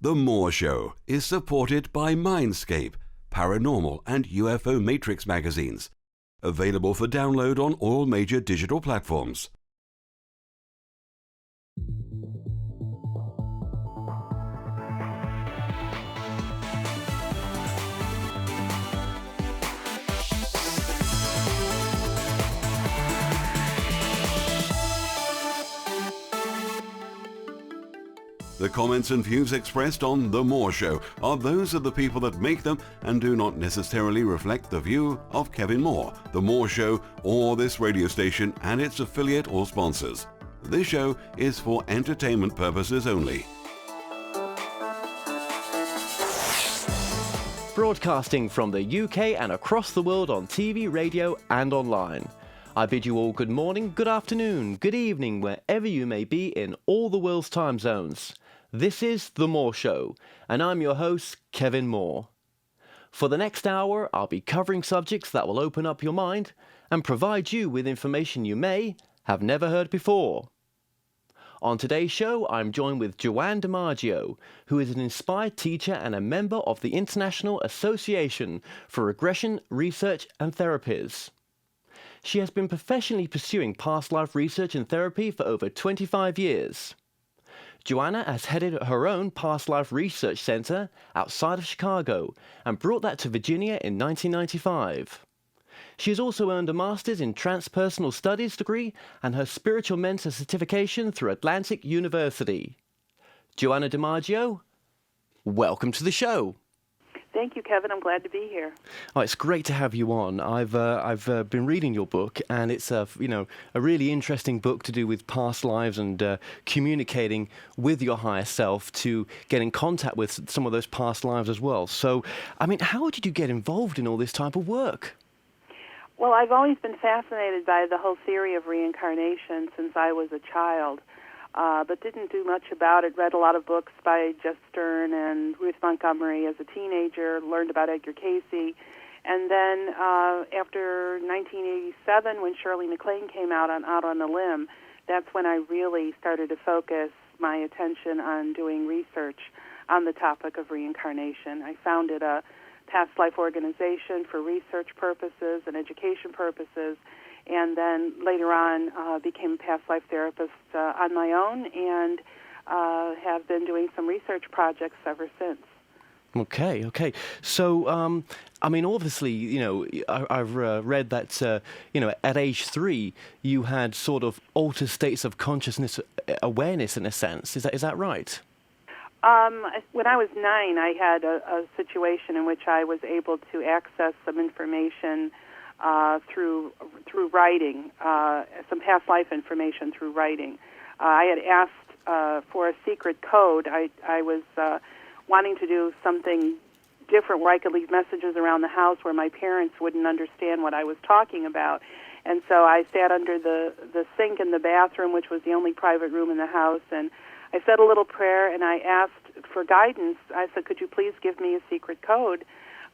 The More Show is supported by Mindscape, Paranormal and UFO Matrix magazines. Available for download on all major digital platforms. The comments and views expressed on The More Show are those of the people that make them and do not necessarily reflect the view of Kevin Moore, The More Show, or this radio station and its affiliate or sponsors. This show is for entertainment purposes only. Broadcasting from the UK and across the world on TV, radio and online. I bid you all good morning, good afternoon, good evening, wherever you may be in all the world's time zones. This is The More Show, and I'm your host, Kevin Moore. For the next hour, I'll be covering subjects that will open up your mind and provide you with information you may have never heard before. On today's show, I'm joined with Joanne Dimaggio, who is an inspired teacher and a member of the International Association for Regression Research and Therapies. She has been professionally pursuing past life research and therapy for over 25 years. Joanna has headed her own past life research center outside of Chicago and brought that to Virginia in 1995. She has also earned a master's in transpersonal studies degree and her spiritual mentor certification through Atlantic University. Joanna Dimaggio, welcome to the show. Thank you, Kevin. I'm glad to be here. Oh, it's great to have you on. I've been reading your book, and it's a really interesting book to do with past lives and communicating with your higher self to get in contact with some of those past lives as well. So, I mean, how did you get involved in all this type of work? Well, I've always been fascinated by the whole theory of reincarnation since I was a child. But didn't do much about it. Read a lot of books by Jeff Stern and Ruth Montgomery as a teenager, learned about Edgar Cayce. And then after 1987, when Shirley MacLaine came out on a Limb, that's when I really started to focus my attention on doing research on the topic of reincarnation. I founded a past life organization for research purposes and education purposes, and then later on became a past life therapist on my own and have been doing some research projects ever since. Okay. So, I mean, obviously, I've read that, at age 3, you had sort of altered states of consciousness awareness in a sense. Is that right? When I was 9, I had a situation in which I was able to access some information through writing, some past life information through writing. I had asked for a secret code. I was wanting to do something different where I could leave messages around the house where my parents wouldn't understand what I was talking about. And so I sat under the sink in the bathroom, which was the only private room in the house, and I said a little prayer, and I asked for guidance. I said, could you please give me a secret code?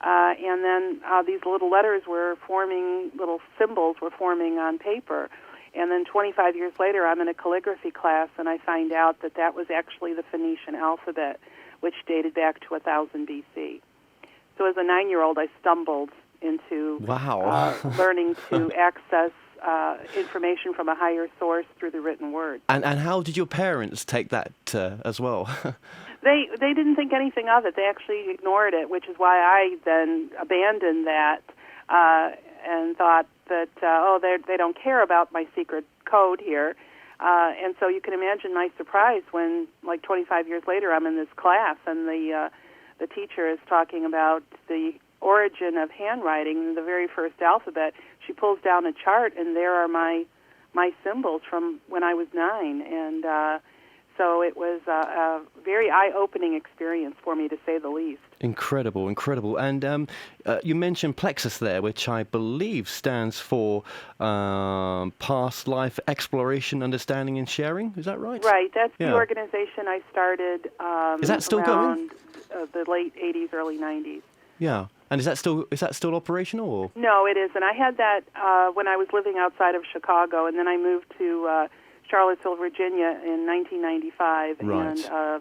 And then these little letters were forming, little symbols were forming on paper. And then 25 years later, I'm in a calligraphy class, and I find out that that was actually the Phoenician alphabet, which dated back to 1000 B.C. So as a 9-year-old, I stumbled into learning to access information from a higher source through the written word. And how did your parents take that as well? They didn't think anything of it. They actually ignored it, which is why I then abandoned that and thought that, they don't care about my secret code here. And so you can imagine my surprise when, like 25 years later, I'm in this class and the teacher is talking about the origin of handwriting, the very first alphabet. She pulls down a chart, and there are my symbols from when I was 9. And so it was a very eye-opening experience for me, to say the least. Incredible. And you mentioned Plexus there, which I believe stands for Past Life Exploration, Understanding, and Sharing. Is that right? Right. That's the organization I started is that still around going? The late 80s, early 90s. Yeah. And is that still operational? Or? No, it isn't. I had that when I was living outside of Chicago, and then I moved to Charlottesville, Virginia in 1995. Right.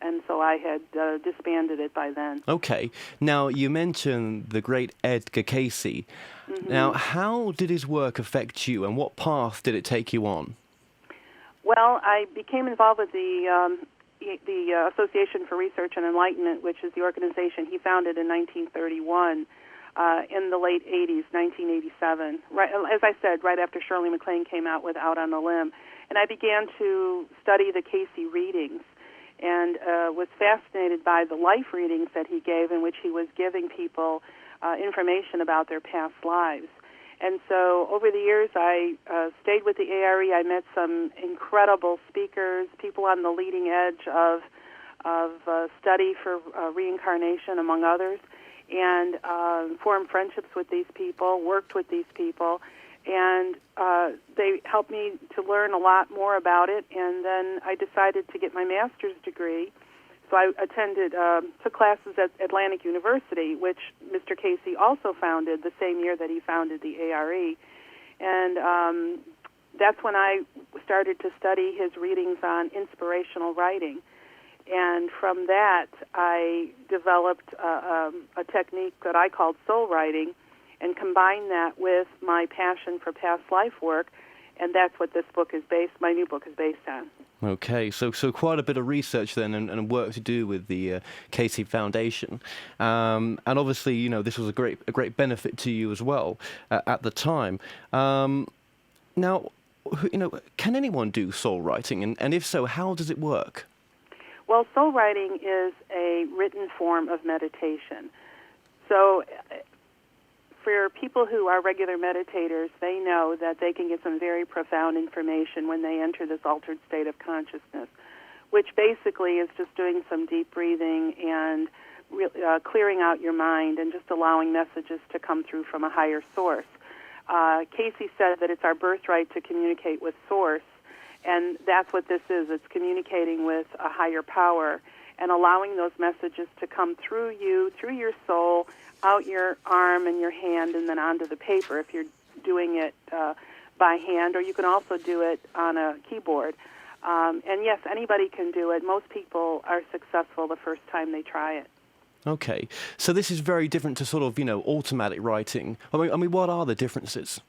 and so I had disbanded it by then. Okay. Now, you mentioned the great Edgar Cayce. Now, how did his work affect you, and what path did it take you on? Well, I became involved with the Association for Research and Enlightenment, which is the organization he founded in 1931, in the late 80s, 1987. Right, as I said, right after Shirley MacLaine came out with Out on a Limb. And I began to study the Cayce readings and was fascinated by the life readings that he gave, in which he was giving people information about their past lives. And so over the years, I stayed with the ARE. I met some incredible speakers, people on the leading edge of study for reincarnation, among others, and formed friendships with these people, worked with these people, and they helped me to learn a lot more about it. And then I decided to get my master's degree. So I took classes at Atlantic University, which Mr. Cayce also founded the same year that he founded the ARE. And that's when I started to study his readings on inspirational writing. And from that, I developed a technique that I called soul writing and combined that with my passion for past life work. And that's what this book is my new book is based on. Okay, so quite a bit of research then and work to do with the Cayce Foundation, and obviously, you know, this was a great benefit to you as well at the time. Now, you know, can anyone do soul writing, and if so, how does it work? Well, soul writing is a written form of meditation. So for people who are regular meditators, they know that they can get some very profound information when they enter this altered state of consciousness, which basically is just doing some deep breathing and clearing out your mind and just allowing messages to come through from a higher source. Cayce said that it's our birthright to communicate with Source, and that's what this is. It's communicating with a higher power and allowing those messages to come through you, through your soul, out your arm and your hand, and then onto the paper if you're doing it by hand, or you can also do it on a keyboard. And yes, anybody can do it. Most people are successful the first time they try it. Okay, so this is very different to sort of, you know, automatic writing. I mean, what are the differences?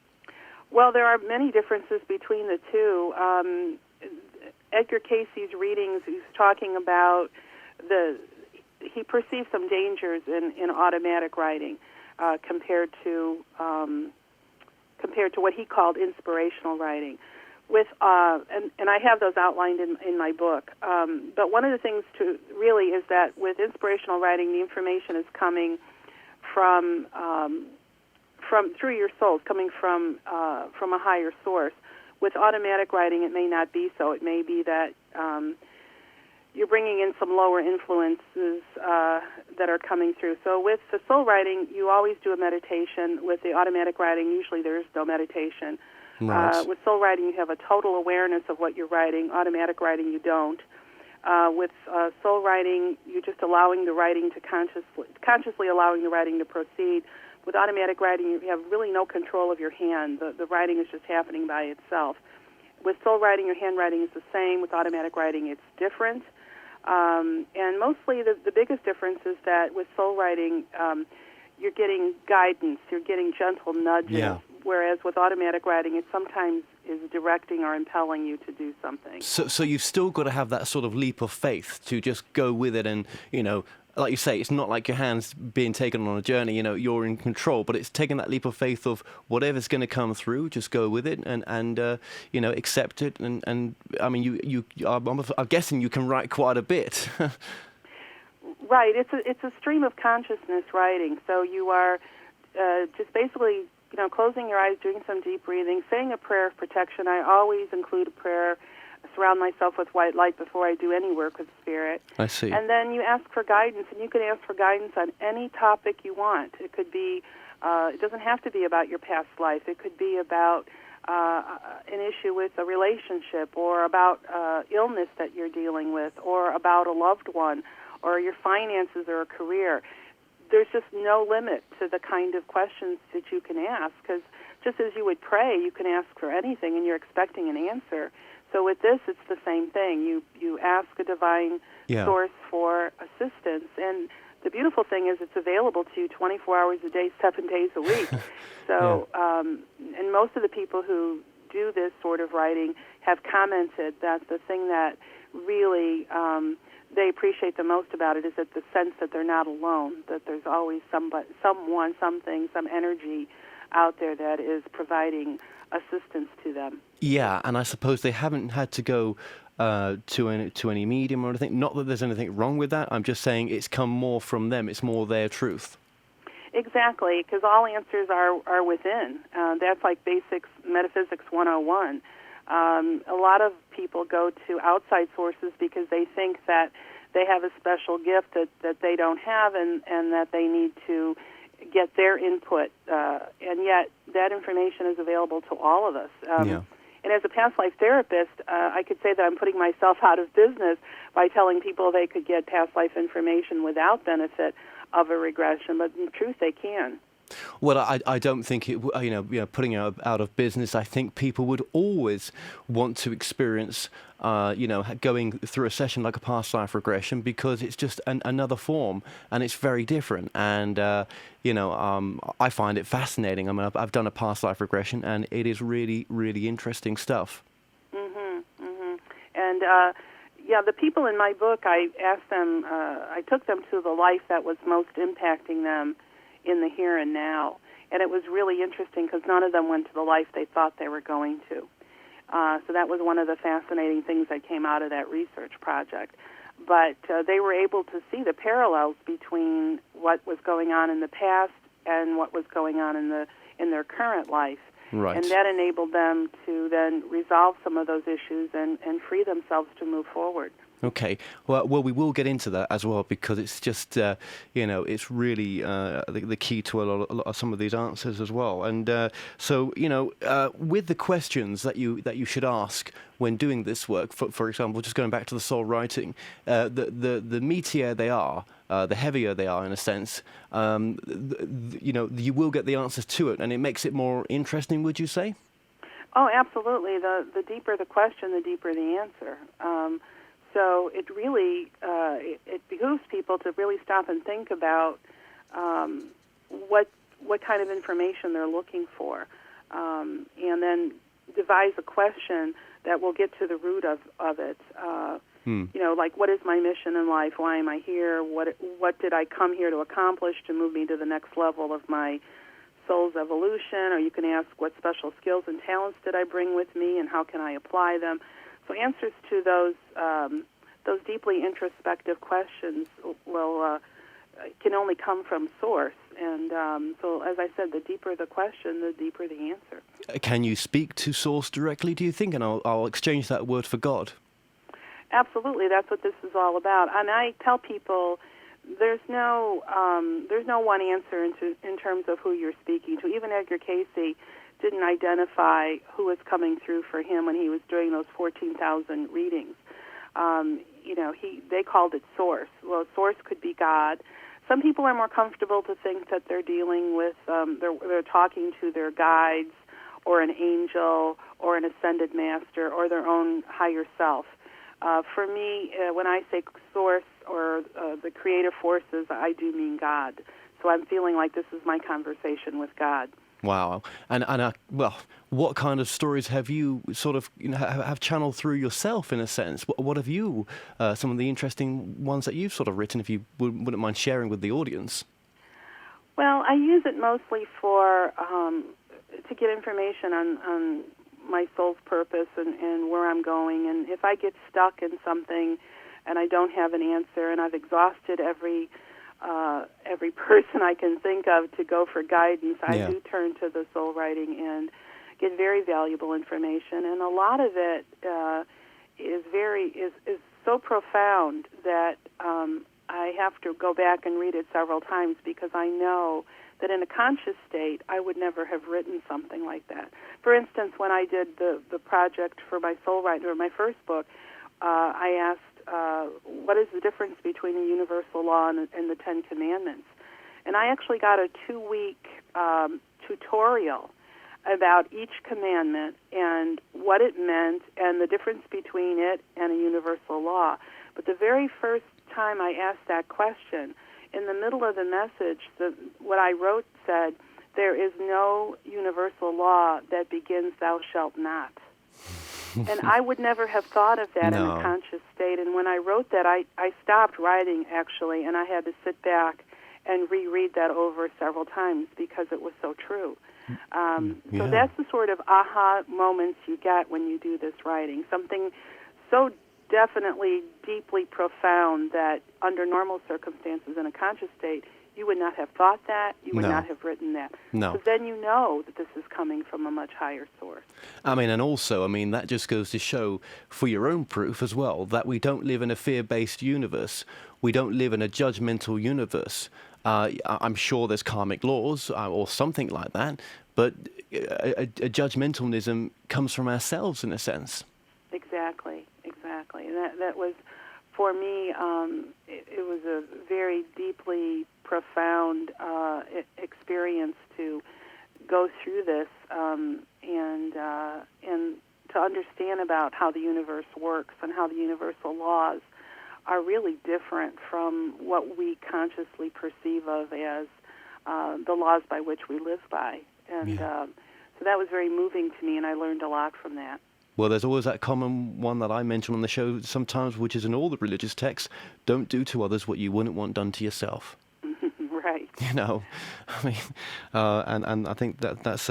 Well, there are many differences between the two. Edgar Cayce's readings, he's talking about he perceived some dangers in automatic writing compared to what he called inspirational writing. And I have those outlined in my book. But one of the things really is that with inspirational writing, the information is coming from through your soul, coming from a higher source. With automatic writing, it may not be so. It may be that you're bringing in some lower influences that are coming through. So with the soul writing, you always do a meditation. With the automatic writing, usually there is no meditation. Right. With soul writing, you have a total awareness of what you're writing. Automatic writing, you don't. With soul writing, you're just allowing the writing to consciously allowing the writing to proceed. With automatic writing, you have really no control of your hand. The writing is just happening by itself. With soul writing, your handwriting is the same. With automatic writing, it's different. And mostly the biggest difference is that with soul writing, you're getting guidance, you're getting gentle nudges, whereas with automatic writing, it sometimes is directing or impelling you to do something. So you've still got to have that sort of leap of faith to just go with it and, you know, like you say, it's not like your hand's being taken on a journey, you know, you're in control, but it's taking that leap of faith of whatever's going to come through, just go with it and you know, accept it. And I mean, I'm guessing you can write quite a bit. Right. It's a stream of consciousness writing. So you are just basically, you know, closing your eyes, doing some deep breathing, saying a prayer of protection. I always include a prayer. Surround myself with white light before I do any work with spirit. I see. And then you ask for guidance, and you can ask for guidance on any topic you want. It could be, it doesn't have to be about your past life. It could be about an issue with a relationship, or about illness that you're dealing with, or about a loved one, or your finances or a career. There's just no limit to the kind of questions that you can ask, because just as you would pray, you can ask for anything, and you're expecting an answer. So with this, it's the same thing. You ask a divine source for assistance, and the beautiful thing is it's available to you 24 hours a day, 7 days a week. So, and most of the people who do this sort of writing have commented that the thing that really they appreciate the most about it is that the sense that they're not alone, that there's always someone, something, some energy out there that is providing assistance to them. Yeah, and I suppose they haven't had to go to any medium or anything. Not that there's anything wrong with that. I'm just saying it's come more from them. It's more their truth. Exactly, because all answers are within. That's like basics metaphysics 101. A lot of people go to outside sources because they think that they have a special gift that they don't have, and that they need to get their input. And yet that information is available to all of us. And as a past life therapist, I could say that I'm putting myself out of business by telling people they could get past life information without benefit of a regression, but in truth they can. Well, I don't think it. Putting out of business. I think people would always want to experience, going through a session like a past life regression, because it's just another form and it's very different. And I find it fascinating. I mean, I've done a past life regression, and it is really, really interesting stuff. And the people in my book, I asked them. I took them to the life that was most impacting them in the here and now. And it was really interesting because none of them went to the life they thought they were going to. So that was one of the fascinating things that came out of that research project. But they were able to see the parallels between what was going on in the past and what was going on in their current life. Right. And that enabled them to then resolve some of those issues and free themselves to move forward. Okay. Well, we will get into that as well, because it's just, it's really the key to a lot of some of these answers as well. And with the questions that you should ask when doing this work, for example, just going back to the soul writing, the meatier they are, the heavier they are, in a sense, you will get the answers to it, and it makes it more interesting, would you say? Oh, absolutely. The deeper the question, the deeper the answer. So it really it behooves people to really stop and think about what kind of information they're looking for, and then devise a question that will get to the root of it. Like, what is my mission in life? Why am I here? What did I come here to accomplish to move me to the next level of my soul's evolution? Or you can ask, what special skills and talents did I bring with me, and how can I apply them? So answers to those deeply introspective questions can only come from source. And so, as I said, the deeper the question, the deeper the answer. Can you speak to source directly, do you think? And I'll exchange that word for God. Absolutely, that's what this is all about. And I tell people there's no one answer in terms of who you're speaking to. Even Edgar Cayce didn't identify who was coming through for him when he was doing those 14,000 readings. They called it source. Well, source could be God. Some people are more comfortable to think that they're dealing with, they're talking to their guides, or an angel, or an ascended master, or their own higher self. For me, when I say source or the creative forces, I do mean God. So I'm feeling like this is my conversation with God. Wow. And what kind of stories have you sort of have channeled through yourself, in a sense? What have you, some of the interesting ones that you've sort of written, if you wouldn't mind sharing with the audience? Well, I use it mostly to get information on my soul's purpose and where I'm going. And if I get stuck in something and I don't have an answer, and I've exhausted every person I can think of to go for guidance, I do turn to the soul writing and get very valuable information. And a lot of it is so profound that I have to go back and read it several times, because I know that in a conscious state I would never have written something like that. For instance, when I did the project for my soul writing, or my first book, I asked, what is the difference between the universal law and the Ten Commandments? And I actually got a 2-week tutorial about each commandment and what it meant and the difference between it and a universal law. But the very first time I asked that question, in the middle of the message, what I wrote said, "There is no universal law that begins, 'Thou shalt not.'" And I would never have thought of that in a conscious state. And when I wrote that, I stopped writing, actually, and I had to sit back and reread that over several times because it was so true. So that's the sort of aha moments you get when you do this writing, something so definitely deeply profound that under normal circumstances in a conscious state, you would not have thought that, you would not have written that. No. So then you know that this is coming from a much higher source. I mean, and also, that just goes to show, for your own proof as well, that we don't live in a fear-based universe. We don't live in a judgmental universe. I'm sure there's karmic laws or something like that, but a judgmentalism comes from ourselves in a sense. Exactly. And that was, for me, it was a very deeply profound experience to go through this and to understand about how the universe works and how the universal laws are really different from what we consciously perceive of as the laws by which we live by. And so that was very moving to me, and I learned a lot from that. Well, there's always that common one that I mention on the show sometimes, which is in all the religious texts: don't do to others what you wouldn't want done to yourself. Right. And I think that's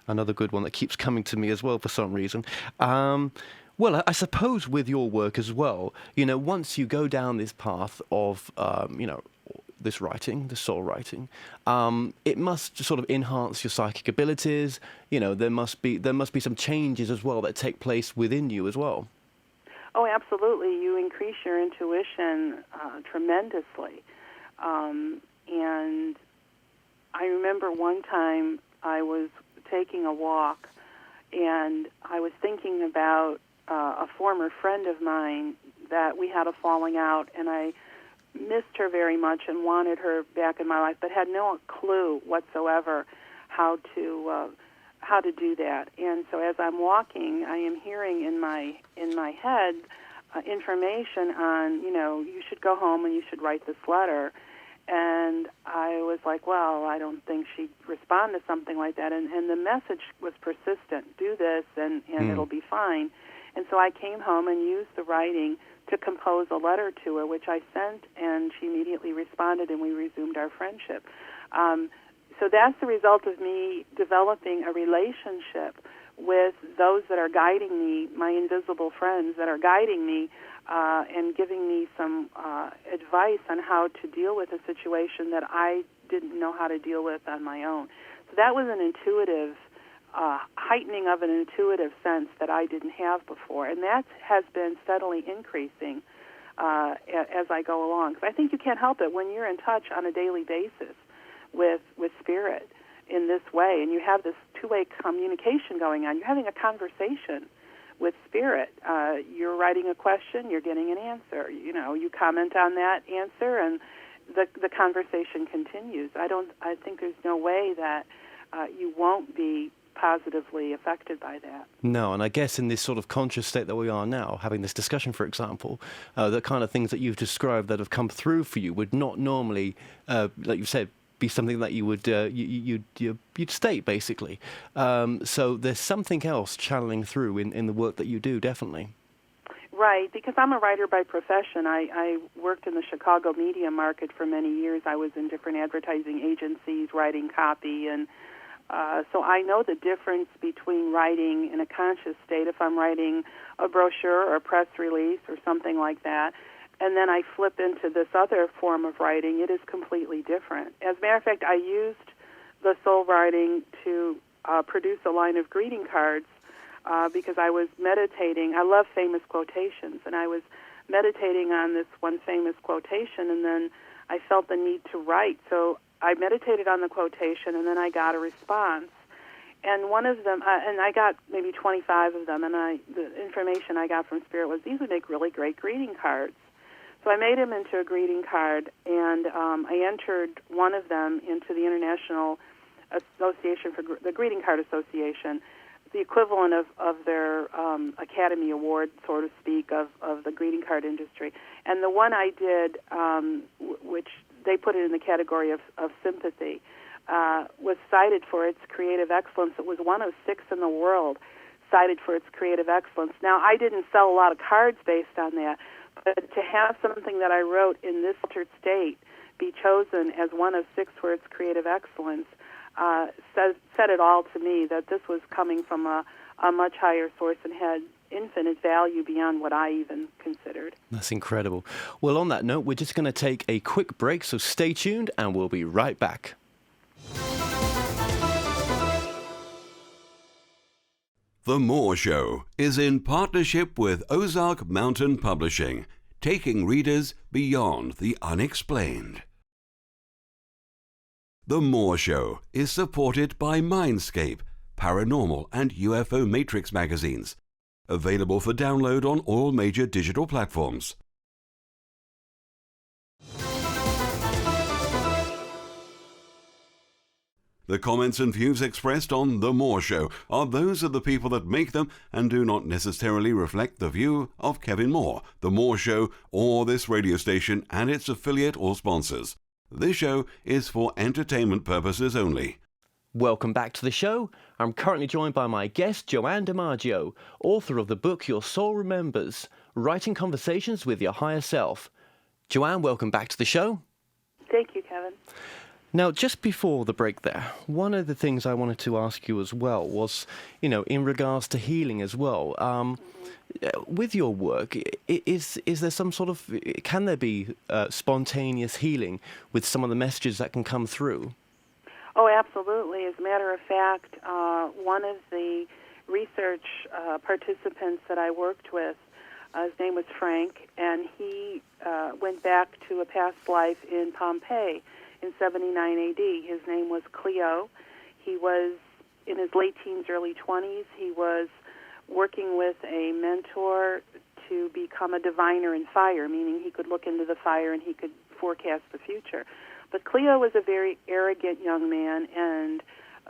another good one that keeps coming to me as well for some reason. Well, I suppose with your work as well, once you go down this path of, this writing, the soul writing, it must sort of enhance your psychic abilities. There must be some changes as well that take place within you as well. Oh, absolutely. You increase your intuition tremendously. And I remember one time I was taking a walk, and I was thinking about a former friend of mine that we had a falling out, and I missed her very much and wanted her back in my life, but had no clue whatsoever how to do that. And so as I'm walking, I am hearing in my head information on, you should go home and you should write this letter. And I was like, well, I don't think she'd respond to something like that. And the message was persistent. Do this, and it'll be fine. And so I came home and used the writing to compose a letter to her, which I sent, and she immediately responded, and we resumed our friendship. So that's the result of me developing a relationship with those that are guiding me, my invisible friends that are guiding me, and giving me some advice on how to deal with a situation that I didn't know how to deal with on my own. So that was an intuitive heightening of an intuitive sense that I didn't have before, and that has been steadily increasing as I go along. So I think you can't help it when you're in touch on a daily basis with spirit in this way, and you have this two-way communication going on. You're having a conversation with spirit. You're writing a question, you're getting an answer. You comment on that answer, and the conversation continues. I think there's no way that you won't be positively affected by that. No, and I guess in this sort of conscious state that we are now, having this discussion, for example, the kind of things that you've described that have come through for you would not normally, like you said, be something that you would you'd state basically. So there's something else channeling through in the work that you do, definitely. Right, because I'm a writer by profession. I worked in the Chicago media market for many years. I was in different advertising agencies writing copy, and so I know the difference between writing in a conscious state, if I'm writing a brochure or a press release or something like that, and then I flip into this other form of writing, it is completely different. As a matter of fact, I used the soul writing to produce a line of greeting cards because I was meditating. I love famous quotations, and I was meditating on this one famous quotation, and then I felt the need to write. So I meditated on the quotation, and then I got a response. And one of them, and I got maybe 25 of them, and the information I got from Spirit was these would make really great greeting cards. So I made them into a greeting card, and I entered one of them into the International Association for the Greeting Card Association, the equivalent of their Academy Award, so to speak, of the greeting card industry. And the one I did, which they put it in the category of sympathy, was cited for its creative excellence. It was one of 6 in the world cited for its creative excellence. Now, I didn't sell a lot of cards based on that, but to have something that I wrote in this altered state be chosen as one of 6 for its creative excellence said it all to me, that this was coming from a much higher source and had infinite value beyond what I even considered. That's incredible. Well, on that note, we're just going to take a quick break, so stay tuned and we'll be right back. The Moore Show is in partnership with Ozark Mountain Publishing, taking readers beyond the unexplained. The Moore Show is supported by Mindscape, Paranormal and UFO Matrix magazines, available for download on all major digital platforms. The comments and views expressed on The Moore Show are those of the people that make them and do not necessarily reflect the view of Kevin Moore, The Moore Show, or this radio station and its affiliate or sponsors. This show is for entertainment purposes only. Welcome back to the show. I'm currently joined by my guest, Joanne Dimaggio, author of the book Your Soul Remembers, Writing Conversations with Your Higher Self. Joanne, welcome back to the show. Thank you, Kevin. Now, just before the break there, one of the things I wanted to ask you as well was, in regards to healing as well. With your work, is there some sort of, can there be spontaneous healing with some of the messages that can come through? Oh, absolutely. As a matter of fact, one of the research participants that I worked with, his name was Frank, and he went back to a past life in Pompeii in 79 A.D. His name was Cleo. He was in his late teens, early 20s. He was working with a mentor to become a diviner in fire, meaning he could look into the fire and he could forecast the future. But Cleo was a very arrogant young man and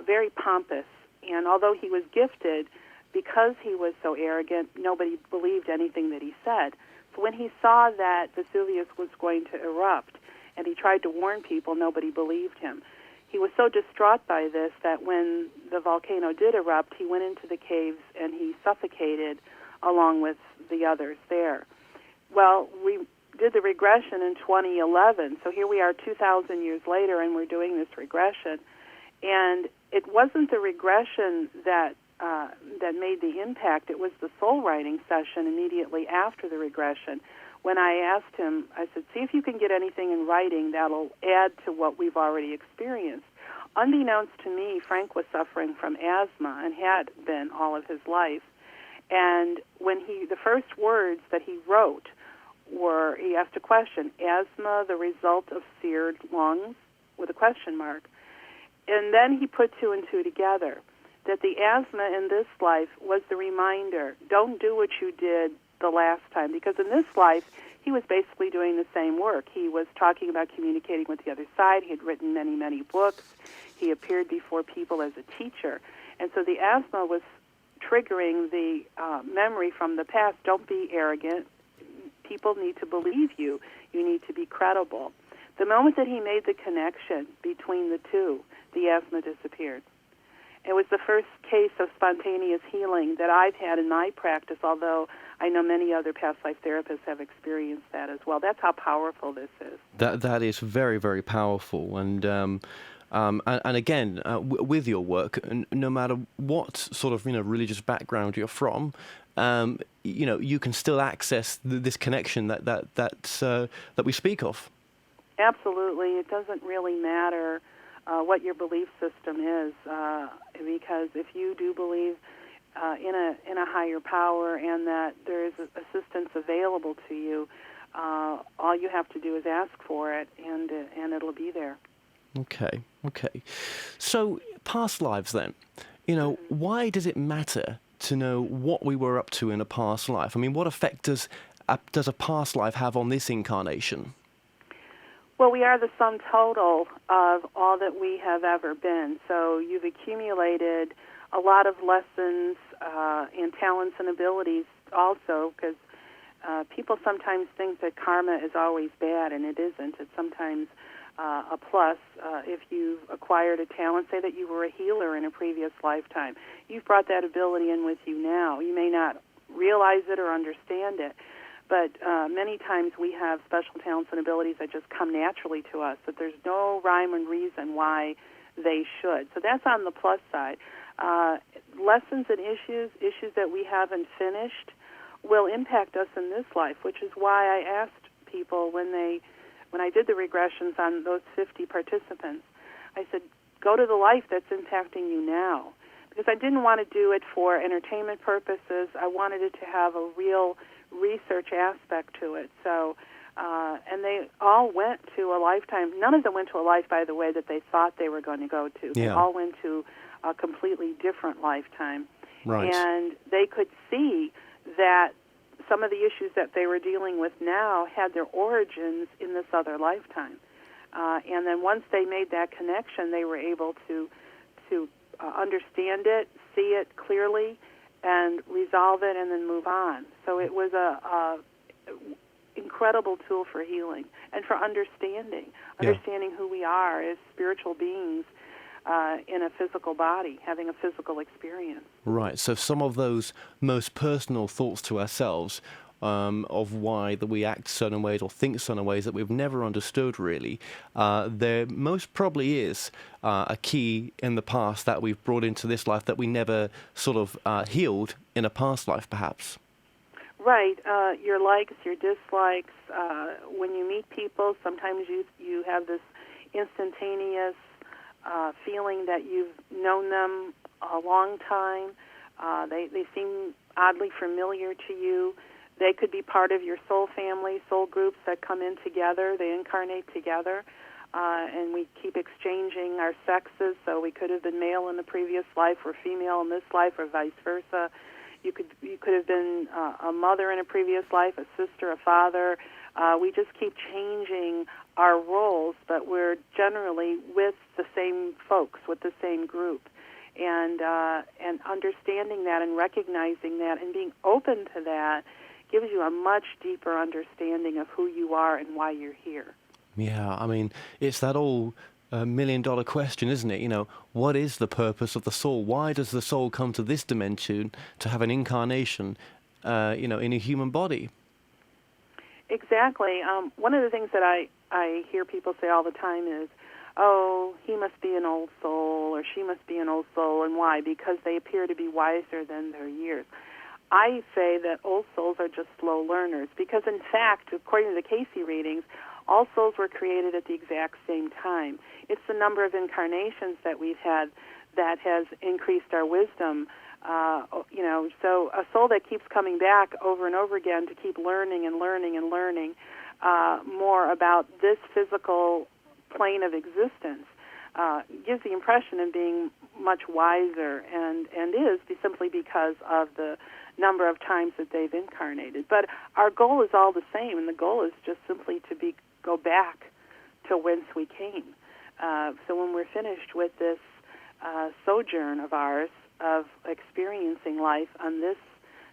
very pompous. And although he was gifted, because he was so arrogant, nobody believed anything that he said. So when he saw that Vesuvius was going to erupt, and he tried to warn people, nobody believed him. He was so distraught by this that when the volcano did erupt, he went into the caves and he suffocated along with the others there. Well, we did the regression in 2011, so here we are 2,000 years later, and we're doing this regression. And it wasn't the regression that made the impact. It was the soul writing session immediately after the regression. When I asked him, I said, see if you can get anything in writing that'll add to what we've already experienced. Unbeknownst to me, Frank was suffering from asthma and had been all of his life. And when the first words that he wrote were, he asked a question, asthma, the result of seared lungs, with a question mark. And then he put 2 and 2 together, that the asthma in this life was the reminder, don't do what you did the last time, because in this life he was basically doing the same work. He was talking about communicating with the other side. He had written many, many books. He appeared before people as a teacher. And so the asthma was triggering the memory from the past. Don't be arrogant. People need to believe you. You need to be credible. The moment that he made the connection between the two, the asthma disappeared. It was the first case of spontaneous healing that I've had in my practice, although I know many other past life therapists have experienced that as well. That's how powerful this is. That is very, very powerful. And again, with your work, no matter what sort of religious background you're from, you can still access this connection that we speak of. Absolutely, it doesn't really matter what your belief system is, because if you do believe in a higher power and that there is assistance available to you, all you have to do is ask for it, and it'll be there. Okay. So past lives then, why does it matter to know what we were up to in a past life? I mean, what effect does a past life have on this incarnation? Well, we are the sum total of all that we have ever been. So you've accumulated a lot of lessons and talents and abilities also, because people sometimes think that karma is always bad, and it isn't. It's sometimes a plus. If you've acquired a talent, say that you were a healer in a previous lifetime, you've brought that ability in with you now. You may not realize it or understand it, but many times we have special talents and abilities that just come naturally to us, that there's no rhyme and reason why they should. So that's on the plus side. Lessons and issues that we haven't finished will impact us in this life, which is why I asked people when I did the regressions on those 50 participants, I said, go to the life that's impacting you now. Because I didn't want to do it for entertainment purposes. I wanted it to have a real research aspect to it. So, and they all went to a lifetime. None of them went to a life, by the way, that they thought they were going to go to. They all went to a completely different lifetime. Right. And they could see that some of the issues that they were dealing with now had their origins in this other lifetime. And then once they made that connection, they were able to understand it, see it clearly, and resolve it, and then move on. So it was a incredible tool for healing and for understanding who we are as spiritual beings in a physical body, having a physical experience. Right. So some of those most personal thoughts to ourselves of why that we act certain ways or think certain ways that we've never understood really, there most probably is a key in the past that we've brought into this life that we never sort of healed in a past life, perhaps. Right. Your likes, your dislikes. When you meet people, sometimes you have this instantaneous feeling that you've known them a long time. They seem oddly familiar to you. They could be part of your soul family, soul groups that come in together. They incarnate together, and we keep exchanging our sexes. So we could have been male in the previous life or female in this life, or vice versa. You could have been a mother in a previous life, a sister, a father. We just keep changing our roles, but we're generally with the same folks, with the same group. And understanding that and recognizing that and being open to that gives you a much deeper understanding of who you are and why you're here. Yeah, I mean, it's that old million-dollar question, isn't it? You know, what is the purpose of the soul? Why does the soul come to this dimension to have an incarnation, in a human body? Exactly. One of the things that I hear people say all the time is, oh, he must be an old soul, or she must be an old soul, and why? Because they appear to be wiser than their years. I say that old souls are just slow learners, because in fact, according to the Cayce readings, all souls were created at the exact same time. It's the number of incarnations that we've had that has increased our wisdom. So a soul that keeps coming back over and over again to keep learning and learning and learning more about this physical plane of existence gives the impression of being much wiser, and is simply because of the number of times that they've incarnated. But our goal is all the same, and the goal is just simply to go back to whence we came. So when we're finished with this sojourn of ours, of experiencing life on this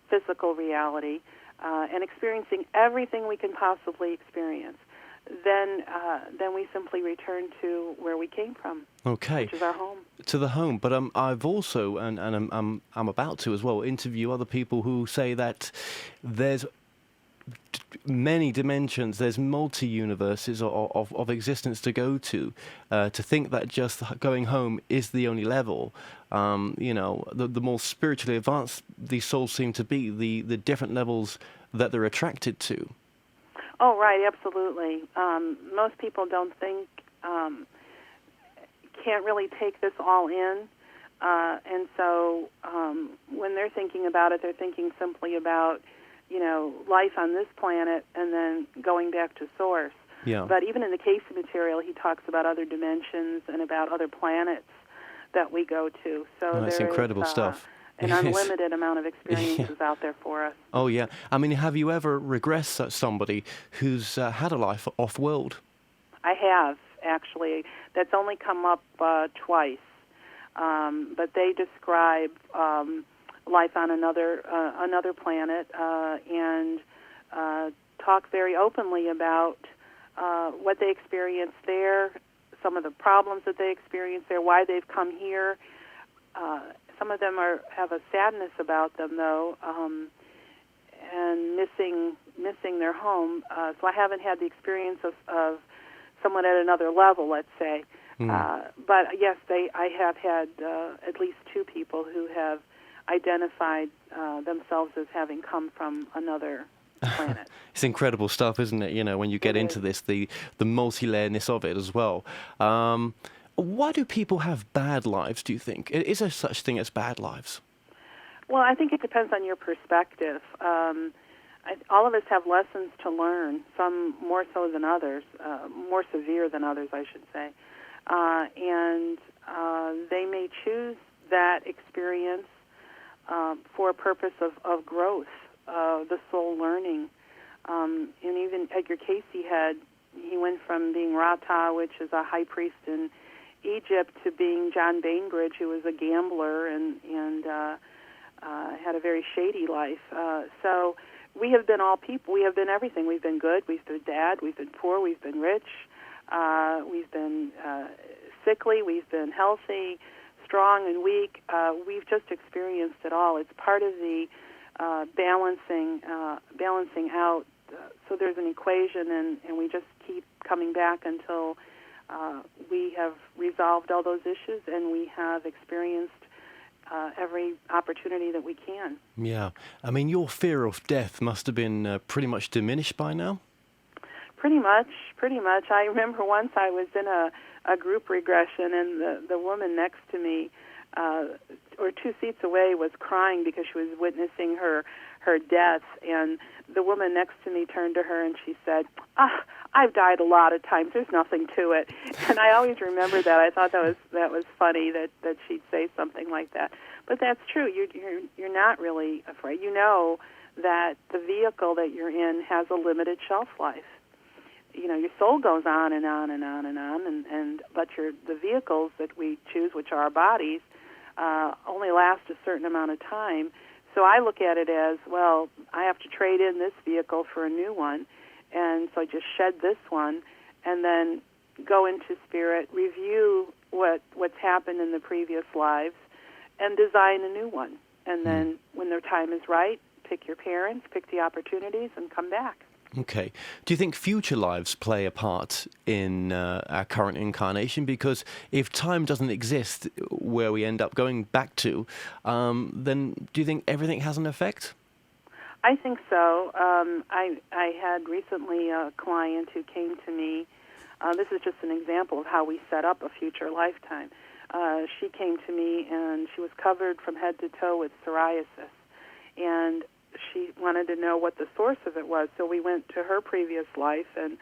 physical reality, and experiencing everything we can possibly experience, then we simply return to where we came from. Okay. Which is our home. To the home. But I've also, and I'm about to as well, interview other people who say that there's many dimensions, there's multi-universes of existence to go to think that just going home is the only level. The more spiritually advanced these souls seem to be, the different levels that they're attracted to. Oh, right, absolutely. Most people don't think, can't really take this all in, and so when they're thinking about it, they're thinking simply about, life on this planet and then going back to source. Yeah. But even in the Cayce material, he talks about other dimensions and about other planets that we go to. So that's incredible stuff. An unlimited amount of experiences out there for us. Oh, yeah. I mean, have you ever regressed somebody who's had a life off-world? I have, actually. That's only come up twice. But they describe life on another planet and talk very openly about what they experienced there, some of the problems that they experienced there, why they've come here. Some of them have a sadness about them, though, and missing their home. So I haven't had the experience of someone at another level, let's say. But yes, I have had at least two people who have identified themselves as having come from another planet. It's incredible stuff, isn't it? You know, when you get into this, the multi-layerness of it as well. Why do people have bad lives, do you think? Is there such thing as bad lives? Well, I think it depends on your perspective. All of us have lessons to learn, some more so than others, more severe than others, I should say. And they may choose that experience for a purpose of growth, the soul learning. And even Edgar Cayce he went from being Rata, which is a high priest in Egypt, to being John Bainbridge, who was a gambler and had a very shady life. So we have been all people. We have been everything. We've been good. We've been bad. We've been poor. We've been rich. We've been sickly. We've been healthy, strong and weak. We've just experienced it all. It's part of the balancing out. So there's an equation, and we just keep coming back until we have resolved all those issues and we have experienced every opportunity that we can. Yeah. I mean, your fear of death must have been pretty much diminished by now? Pretty much. I remember once I was in a group regression, and the woman next to me, or 2 seats away, was crying because she was witnessing her death. And the woman next to me turned to her and she said, I've died a lot of times. There's nothing to it. And I always remember that. I thought that was funny that she'd say something like that. But that's true. You're not really afraid. You know that the vehicle that you're in has a limited shelf life. You know, your soul goes on and on and on and on, but the vehicles that we choose, which are our bodies, only last a certain amount of time. So I look at it as, well, I have to trade in this vehicle for a new one, and so I just shed this one, and then go into spirit, review what's happened in the previous lives, and design a new one. And then when the time is right, pick your parents, pick the opportunities, and come back. Okay. Do you think future lives play a part in our current incarnation? Because if time doesn't exist where we end up going back to, then do you think everything has an effect? I think so. I had recently a client who came to me. This is just an example of how we set up a future lifetime. She came to me, and she was covered from head to toe with psoriasis. And she wanted to know what the source of it was, so we went to her previous life, and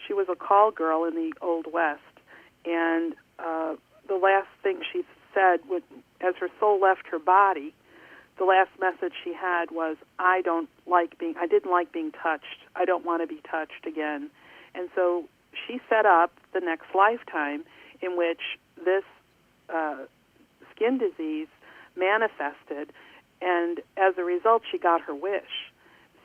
she was a call girl in the Old West. And the last thing she said, as her soul left her body, the last message she had was, I didn't like being touched. I don't want to be touched again. And so she set up the next lifetime in which this skin disease manifested, and as a result, she got her wish.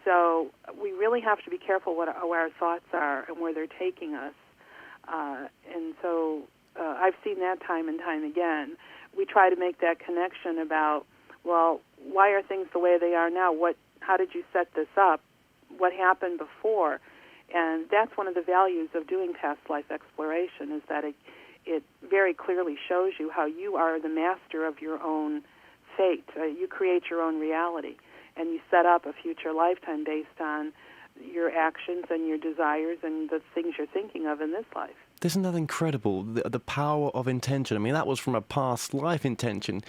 So we really have to be careful where our thoughts are and where they're taking us. And so I've seen that time and time again. We try to make that connection about, well, why are things the way they are now? How did you set this up? What happened before? And that's one of the values of doing past life exploration, is that it very clearly shows you how you are the master of your own fate. You create your own reality, and you set up a future lifetime based on your actions and your desires and the things you're thinking of in this life. Isn't that incredible, the power of intention? I mean, that was from a past life intention.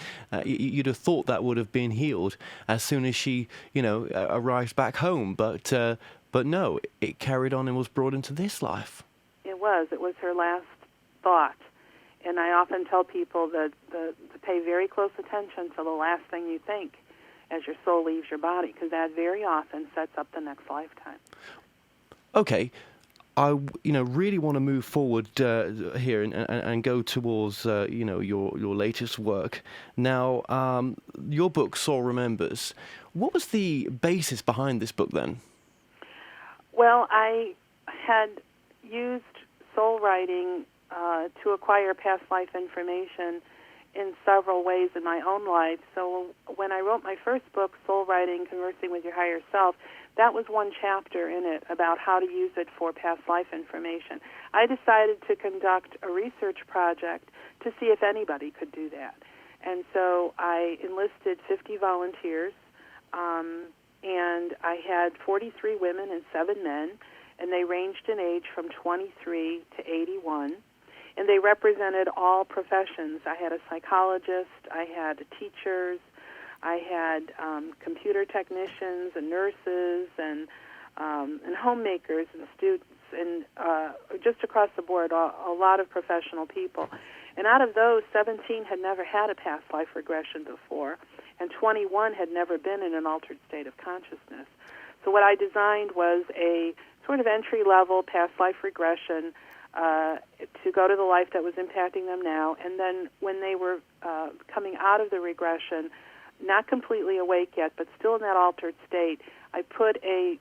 You'd have thought that would have been healed as soon as she, arrived back home. But no, it carried on and was brought into this life. It was her last thought. And I often tell people that to pay very close attention to the last thing you think as your soul leaves your body, because that very often sets up the next lifetime. Okay. I really want to move forward here and go towards your latest work. Now, your book Soul Remembers. What was the basis behind this book then? Well, I had used soul writing to acquire past life information in several ways in my own life. So when I wrote my first book, Soul Writing, Conversing with Your Higher Self, that was one chapter in it about how to use it for past life information. I decided to conduct a research project to see if anybody could do that. And so I enlisted 50 volunteers, and I had 43 women and 7 men, and they ranged in age from 23 to 81. And they represented all professions. I had a psychologist, I had teachers, I had computer technicians and nurses and homemakers and students, and just across the board, a lot of professional people. And out of those, 17 had never had a past life regression before, and 21 had never been in an altered state of consciousness. So what I designed was a sort of entry-level past life regression to go to the life that was impacting them now, and then when they were coming out of the regression, not completely awake yet, but still in that altered state, I put a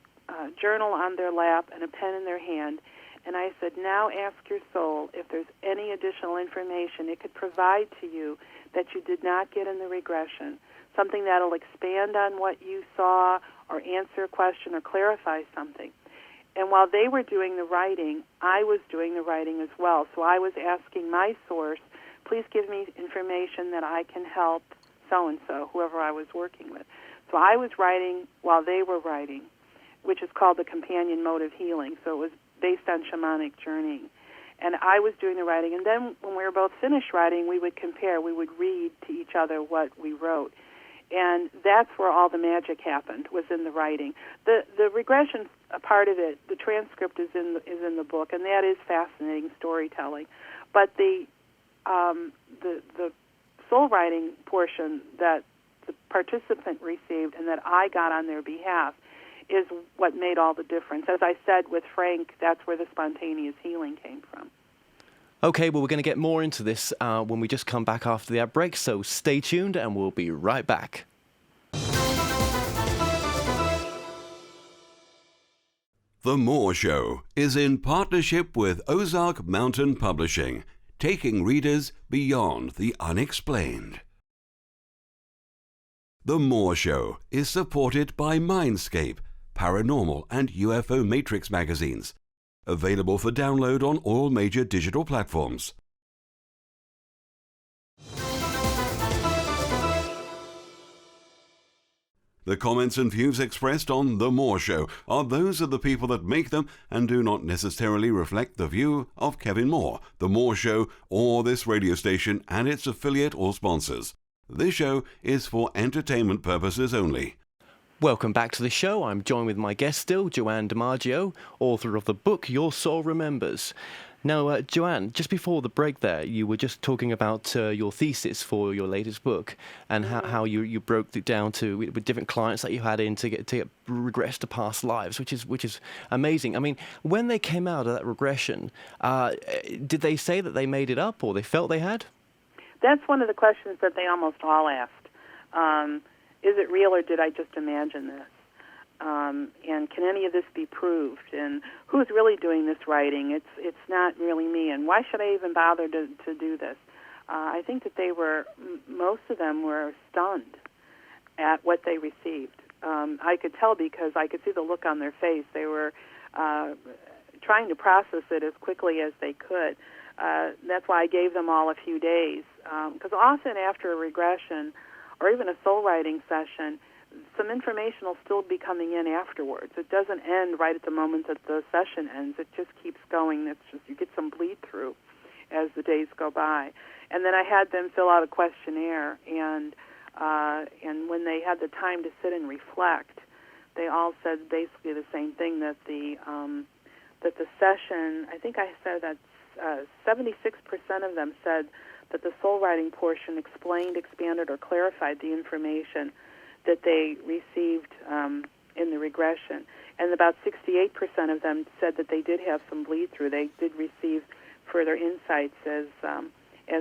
journal on their lap and a pen in their hand, and I said, now ask your soul if there's any additional information it could provide to you that you did not get in the regression, something that will expand on what you saw or answer a question or clarify something. And while they were doing the writing, I was doing the writing as well. So I was asking my source, please give me information that I can help so-and-so, whoever I was working with. So I was writing while they were writing, which is called the companion mode of healing. So it was based on shamanic journeying. And I was doing the writing. And then when we were both finished writing, we would compare. We would read to each other what we wrote. And that's where all the magic happened, was in the writing. The regression part of it, the transcript is in the book, and that is fascinating storytelling. But the soul writing portion that the participant received and that I got on their behalf is what made all the difference. As I said with Frank, that's where the spontaneous healing came from. Okay, well, we're going to get more into this when we just come back after the break, so stay tuned and we'll be right back. The More Show is in partnership with Ozark Mountain Publishing, taking readers beyond the unexplained. The More Show is supported by Mindscape, Paranormal and UFO Matrix magazines, available for download on all major digital platforms. The comments and views expressed on The More Show are those of the people that make them and do not necessarily reflect the view of Kevin Moore, The More Show, or this radio station and its affiliate or sponsors. This show is for entertainment purposes only. Welcome back to the show. I'm joined with my guest still, Joanne Dimaggio, author of the book Your Soul Remembers. Now, Joanne, just before the break there, you were just talking about your thesis for your latest book and how you broke it down to with different clients that you had in to get regress to past lives, which is amazing. I mean, when they came out of that regression, did they say that they made it up or they felt they had? That's one of the questions that they almost all asked. Is it real or did I just imagine this? And can any of this be proved? And who's really doing this writing? It's not really me. And why should I even bother to do this? I think that most of them were stunned at what they received. I could tell because I could see the look on their face. They were trying to process it as quickly as they could. That's why I gave them all a few days. Because often after a regression or even a soul writing session, some information will still be coming in afterwards. It doesn't end right at the moment that the session ends. It just keeps going. You get some bleed through as the days go by. And then I had them fill out a questionnaire, and when they had the time to sit and reflect, they all said basically the same thing, that the session, I think I said that 76% of them said that the soul writing portion explained, expanded, or clarified the information that they received in the regression. And about 68% of them said that they did have some bleed through. They did receive further insights as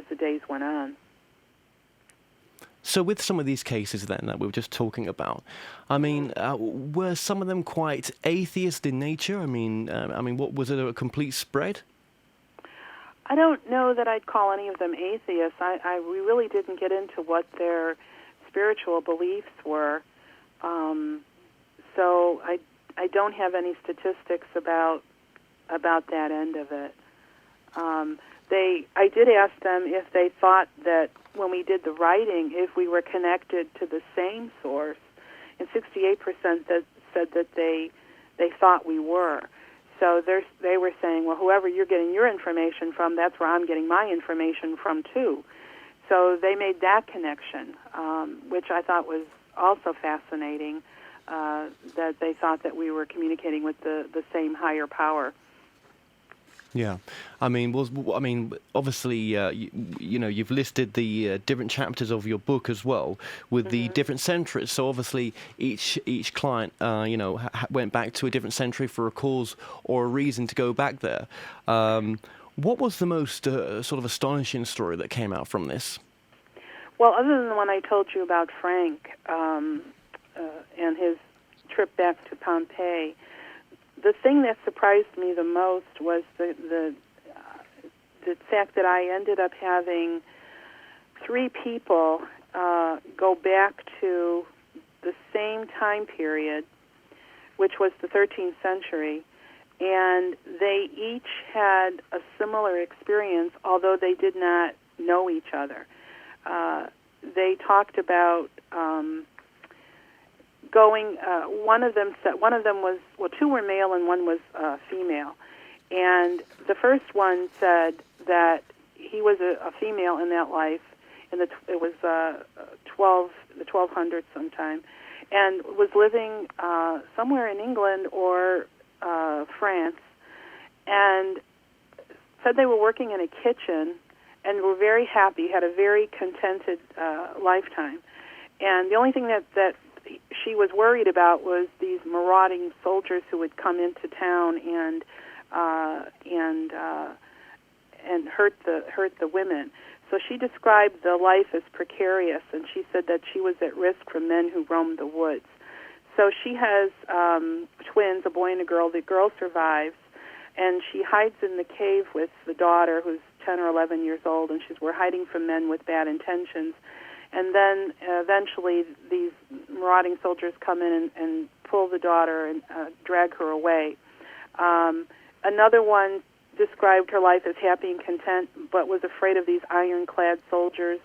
the days went on. So with some of these cases then that we were just talking about, I mean, were some of them quite atheist in nature? I mean, what was it, a complete spread? I don't know that I'd call any of them atheists. We really didn't get into what their spiritual beliefs were. So I don't have any statistics about that end of it. I did ask them if they thought that when we did the writing, if we were connected to the same source, and 68% said that they thought we were. So they were saying, well, whoever you're getting your information from, that's where I'm getting my information from too. So they made that connection, which I thought was also fascinating, that they thought that we were communicating with the same higher power. Yeah, I mean, obviously, you've listed the different chapters of your book as well with the different centuries. So obviously, each client, went back to a different century for a cause or a reason to go back there. What was the most sort of astonishing story that came out from this? Well, other than the one I told you about Frank and his trip back to Pompeii. The thing that surprised me the most was the fact that I ended up having 3 people go back to the same time period, which was the 13th century, and they each had a similar experience, although they did not know each other. They talked about going. One of them was, well, 2 were male and 1 was female, and the first one said that he was a female in that life. It was the 1200s sometime, and was living somewhere in England or France, and said they were working in a kitchen and were very happy, had a very contented lifetime. And the only thing that she was worried about was these marauding soldiers who would come into town and hurt the women. So she described the life as precarious, and she said that she was at risk from men who roamed the woods. So she has twins, a boy and a girl. The girl survives, and she hides in the cave with the daughter, who's 10 or 11 years old, and we're hiding from men with bad intentions. And then eventually these marauding soldiers come in and pull the daughter and drag her away. Another one described her life as happy and content, but was afraid of these ironclad soldiers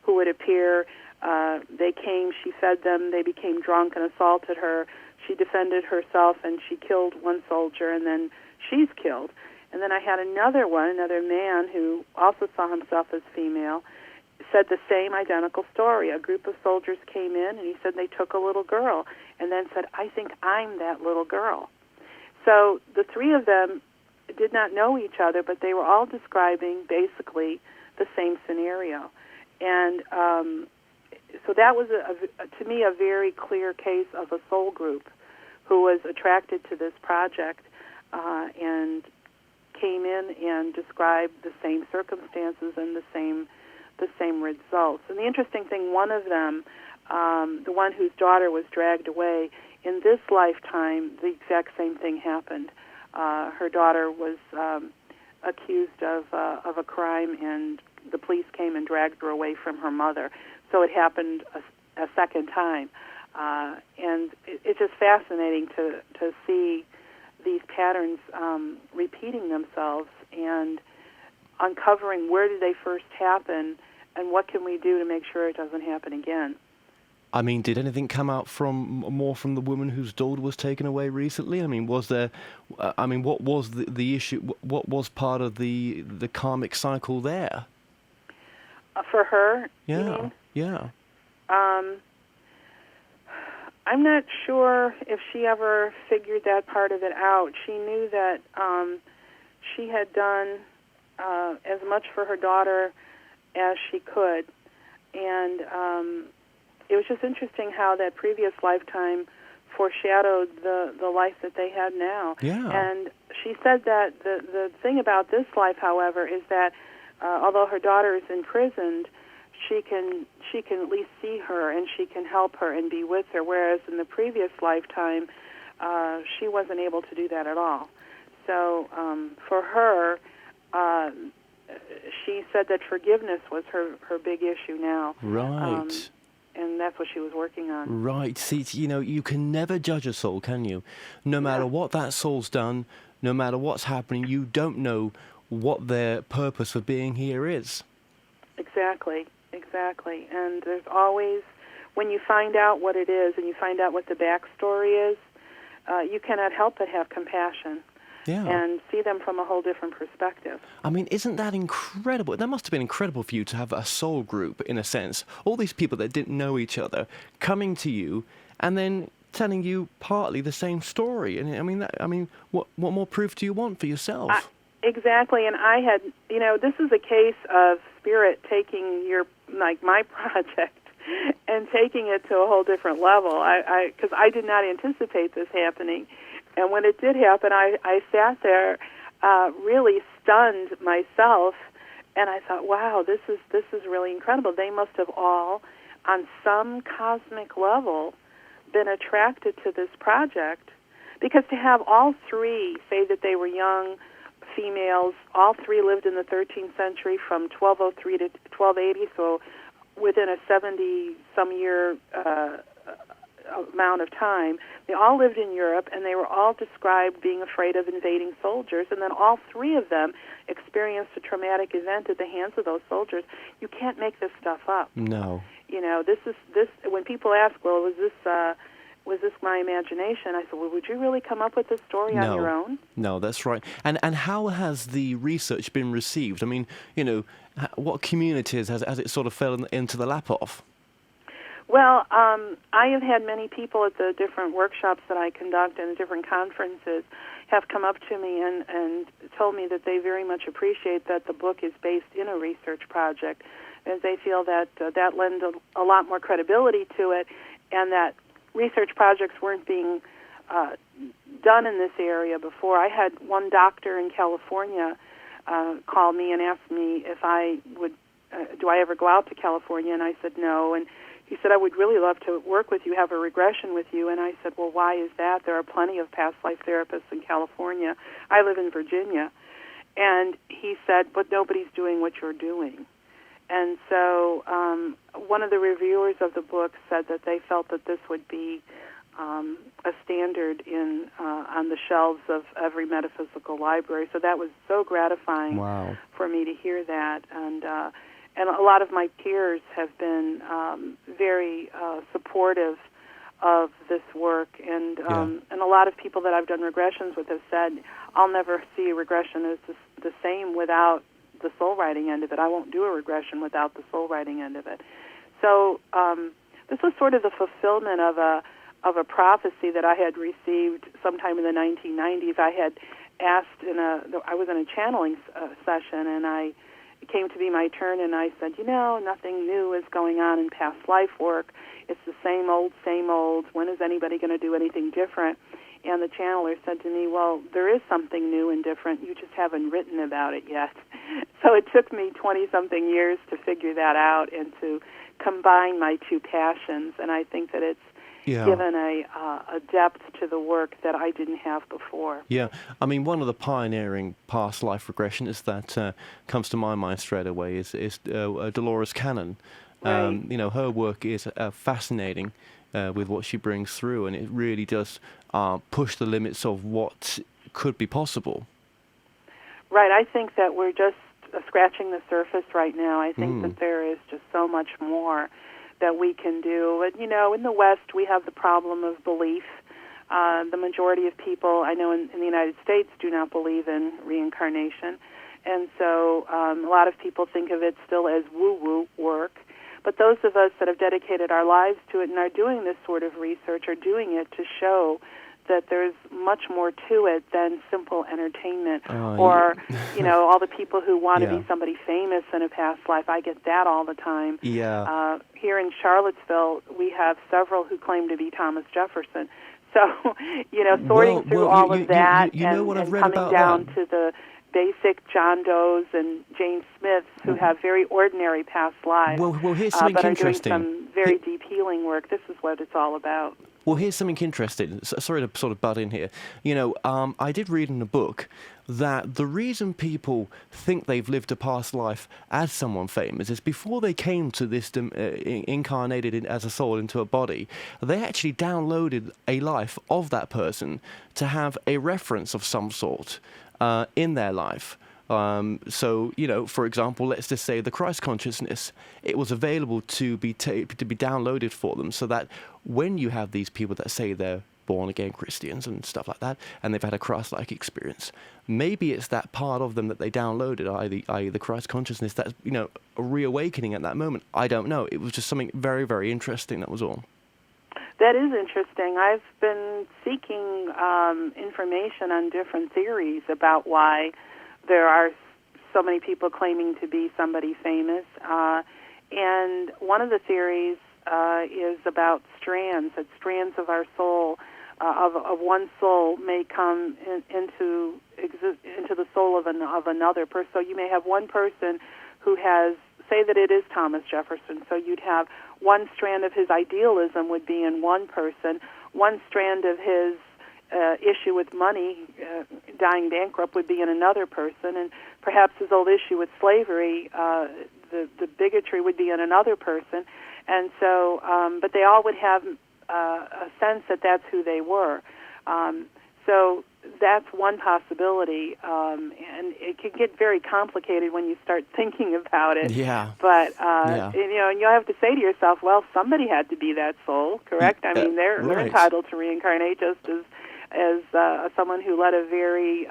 who would appear. They came, she fed them, they became drunk and assaulted her. She defended herself, and she killed one soldier, and then she's killed. And then I had another man who also saw himself as female, said the same identical story. A group of soldiers came in, and he said they took a little girl, and then said, I think I'm that little girl. So the 3 of them did not know each other, but they were all describing basically the same scenario. And so that was, to me, a very clear case of a soul group who was attracted to this project and came in and described the same circumstances and the same results. And the interesting thing, one of them, the one whose daughter was dragged away, in this lifetime, the exact same thing happened. Her daughter was accused of a crime, and the police came and dragged her away from her mother. So it happened a second time. And it's just fascinating to see these patterns repeating themselves and uncovering where did they first happen and what can we do to make sure it doesn't happen again. I mean, did anything come out more from the woman whose daughter was taken away recently? I mean, was there? What was the issue? What was part of the karmic cycle there? For her, yeah, you mean? Yeah. I'm not sure if she ever figured that part of it out. She knew that she had done as much for her daughter as she could, and it was just interesting how that previous lifetime foreshadowed the life that they had now. Yeah. And she said that the thing about this life, however, is that although her daughter is imprisoned, she can at least see her and she can help her and be with her, whereas in the previous lifetime she wasn't able to do that at all. So for her, she said that forgiveness was her big issue now. Right. And that's what she was working on. Right. See, you can never judge a soul, can you? No matter what that soul's done, no matter what's happening, you don't know what their purpose for being here is. Exactly. And there's always, when you find out what it is and you find out what the backstory is, you cannot help but have compassion. Yeah. And see them from a whole different perspective. I mean, isn't that incredible? That must have been incredible for you to have a soul group, in a sense. All these people that didn't know each other coming to you and then telling you partly the same story. And I mean, what more proof do you want for yourself? Exactly. And I had, this is a case of spirit taking my project and taking it to a whole different level. Because I did not anticipate this happening. And when it did happen, I sat there really stunned myself, and I thought, wow, this is really incredible. They must have all, on some cosmic level, been attracted to this project. Because to have all three say that they were young females, all three lived in the 13th century from 1203 to 1280, so within a 70-some-year amount of time. They all lived in Europe, and they were all described being afraid of invading soldiers, and then all three of them experienced a traumatic event at the hands of those soldiers. You can't make this stuff up. No. This. When people ask, well, was this my imagination? I said, well, would you really come up with this story on your own? No, that's right. And how has the research been received? I mean, what communities has it sort of fell into the lap of? Well, I have had many people at the different workshops that I conduct and different conferences have come up to me and told me that they very much appreciate that the book is based in a research project, as they feel that that lends a lot more credibility to it, and that research projects weren't being done in this area before. I had one doctor in California call me and ask me if I would, do I ever go out to California, and I said no, and he said, I would really love to work with you, have a regression with you. And I said, well, why is that? There are plenty of past life therapists in California. I live in Virginia. And he said, but nobody's doing what you're doing. And so one of the reviewers of the book said that they felt that this would be a standard on the shelves of every metaphysical library. So that was so gratifying for me to hear that. And a lot of my peers have been very supportive of this work, and a lot of people that I've done regressions with have said, I'll never see a regression as the same without the soul writing end of it. I won't do a regression without the soul writing end of it. So this was sort of the fulfillment of a prophecy that I had received sometime in the 1990s. I had asked I was in a channeling session, and it came to be my turn, and I said, nothing new is going on in past life work. It's the same old, same old. When is anybody going to do anything different? And the channeler said to me, well, there is something new and different. You just haven't written about it yet. So it took me 20-something years to figure that out and to combine my two passions, and I think that it's given a depth to the work that I didn't have before. Yeah, I mean, one of the pioneering past life regressionists that comes to my mind straight away is Dolores Cannon. Right. Her work is fascinating with what she brings through, and it really does push the limits of what could be possible. Right, I think that we're just scratching the surface right now. I think that there is just so much more that we can do. And, in the West, we have the problem of belief. The majority of people, I know in the United States, do not believe in reincarnation. And so a lot of people think of it still as woo-woo work. But those of us that have dedicated our lives to it and are doing this sort of research are doing it to show that there's much more to it than simple entertainment or, all the people who want to be somebody famous in a past life. I get that all the time. Yeah. Here in Charlottesville, we have several who claim to be Thomas Jefferson. So, sorting through all of that you know what I've and read coming about down that? to the basic John Does and Jane Smiths who have very ordinary past lives, Well, here's something but are doing interesting. some very deep healing work. This is what it's all about. Well, here's something interesting. Sorry to sort of butt in here. I did read in a book that the reason people think they've lived a past life as someone famous is before they came to this incarnated as a soul into a body, they actually downloaded a life of that person to have a reference of some sort in their life. For example, let's just say the Christ consciousness, it was available to be downloaded for them, so that when you have these people that say they're born-again Christians and stuff like that, and they've had a Christ-like experience, maybe it's that part of them that they downloaded, i.e. the Christ consciousness, that's, a reawakening at that moment. I don't know. It was just something very, very interesting, that was all. That is interesting. I've been seeking information on different theories about why there are so many people claiming to be somebody famous. And one of the theories is about strands, that strands of our soul, of one soul, may come into the soul of another person. So you may have one person who has, say that it is Thomas Jefferson, so you'd have one strand of his idealism would be in one person, one strand of his issue with money, dying bankrupt, would be in another person, and perhaps his old issue with slavery, the bigotry, would be in another person. And so, but they all would have a sense that that's who they were. So that's one possibility, and it can get very complicated when you start thinking about it. Yeah. But and you'll have to say to yourself, well, somebody had to be that soul, correct? I mean, they're entitled to reincarnate just as someone who led a very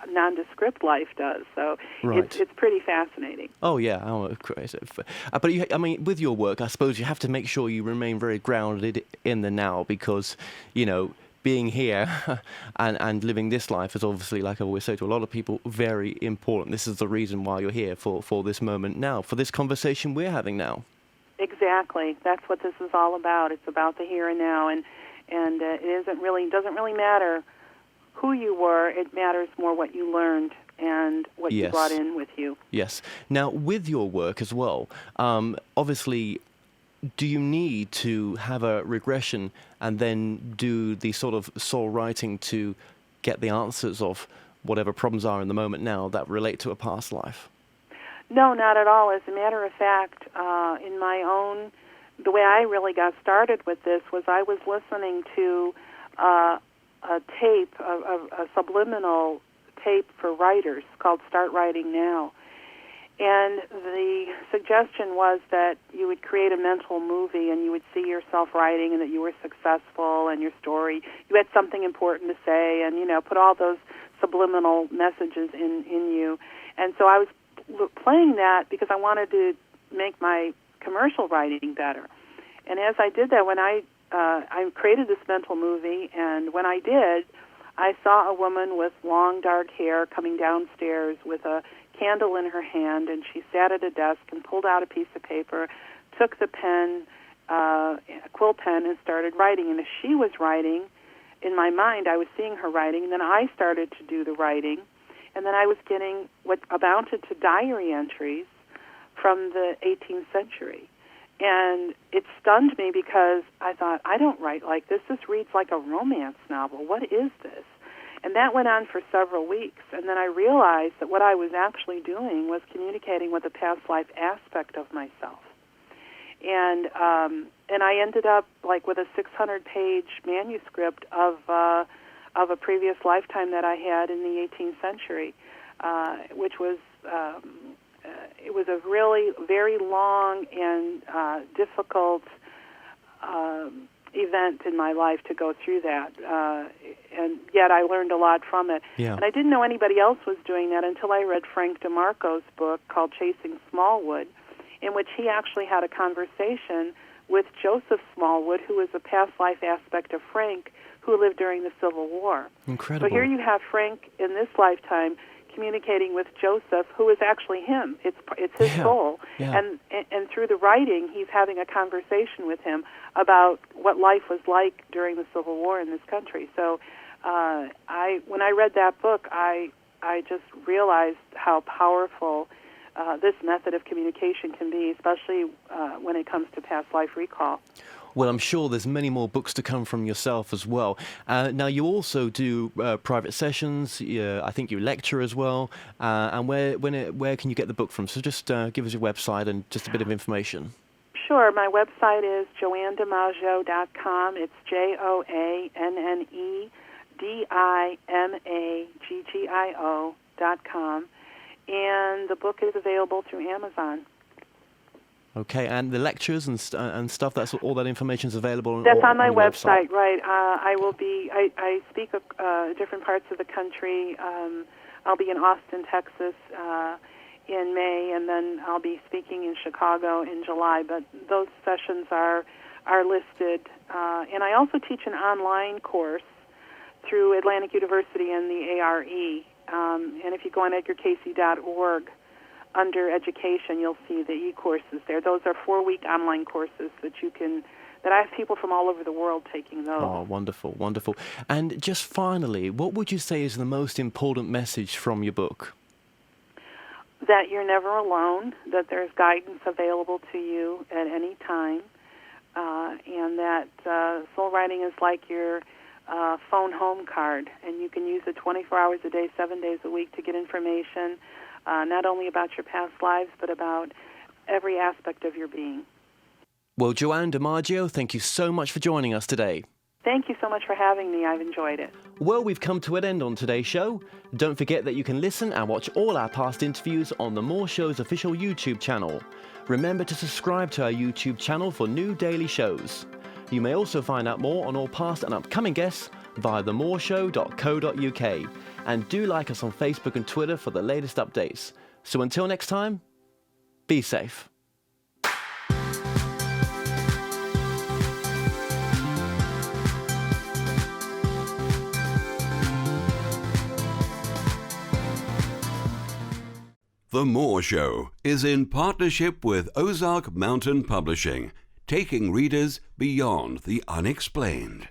nondescript life does. So it's pretty fascinating. Oh, yeah. But with your work, I suppose you have to make sure you remain very grounded in the now, because, being here and living this life is obviously, like I always say to a lot of people, very important. This is the reason why you're here, for this moment now, for this conversation we're having now. Exactly. That's what this is all about. It's about the here and now, and it doesn't really matter who you were. It matters more what you learned and what you brought in with you. Yes. Now, with your work as well, obviously, do you need to have a regression and then do the sort of soul writing to get the answers of whatever problems are in the moment now that relate to a past life? No, not at all. As a matter of fact, the way I really got started with this was I was listening to a tape, a subliminal tape for writers called Start Writing Now. And the suggestion was that you would create a mental movie and you would see yourself writing and that you were successful and your story, you had something important to say, and, put all those subliminal messages in you. And so I was playing that because I wanted to make my commercial writing better. And as I did that, when I created this mental movie, and when I did, I saw a woman with long dark hair coming downstairs with a candle in her hand, and she sat at a desk and pulled out a piece of paper, took the pen, a quill pen, and started writing. And as she was writing, in my mind, I was seeing her writing, and then I started to do the writing, and then I was getting what amounted to diary entries from the 18th century. And it stunned me because I thought, I don't write like this. This reads like a romance novel. What is this? And that went on for several weeks. And then I realized that what I was actually doing was communicating with a past life aspect of myself. And I ended up like with a 600-page manuscript of a previous lifetime that I had in the 18th century, which was it was a really very long and difficult event in my life to go through that, and yet I learned a lot from it. Yeah. And I didn't know anybody else was doing that until I read Frank DeMarco's book called Chasing Smallwood, in which he actually had a conversation with Joseph Smallwood, who was a past life aspect of Frank, who lived during the Civil War. Incredible. So here you have Frank in this lifetime communicating with Joseph, who is actually him. It's his soul, and through the writing, he's having a conversation with him about what life was like during the Civil War in this country. So, when I read that book, I just realized how powerful this method of communication can be, especially when it comes to past life recall. Well, I'm sure there's many more books to come from yourself as well. Now, you also do private sessions. I think you lecture as well. And where can you get the book from? So just give us your website and just a bit of information. Sure. My website is joannedimaggio.com. It's JoanneDimaggio.com. And the book is available through Amazon. Okay, and the lectures and stuff, that's all that information is available That's on my website, right. I speak different parts of the country. I'll be in Austin, Texas in May, and then I'll be speaking in Chicago in July, but those sessions are listed. And I also teach an online course through Atlantic University and the ARE. And if you go on edgarcayce.org, under education, you'll see the e-courses there. Those are 4-week online courses that I have people from all over the world taking those. Oh, wonderful, wonderful. And just finally, what would you say is the most important message from your book? That you're never alone, that there's guidance available to you at any time, and that soul writing is like your phone home card, and you can use it 24 hours a day, 7 days a week to get information, not only about your past lives, but about every aspect of your being. Well, Joanne Dimaggio, thank you so much for joining us today. Thank you so much for having me. I've enjoyed it. Well, we've come to an end on today's show. Don't forget that you can listen and watch all our past interviews on The More Show's official YouTube channel. Remember to subscribe to our YouTube channel for new daily shows. You may also find out more on all past and upcoming guests via themoreshow.co.uk. And do like us on Facebook and Twitter for the latest updates. So until next time, be safe. The More Show is in partnership with Ozark Mountain Publishing, taking readers beyond the unexplained.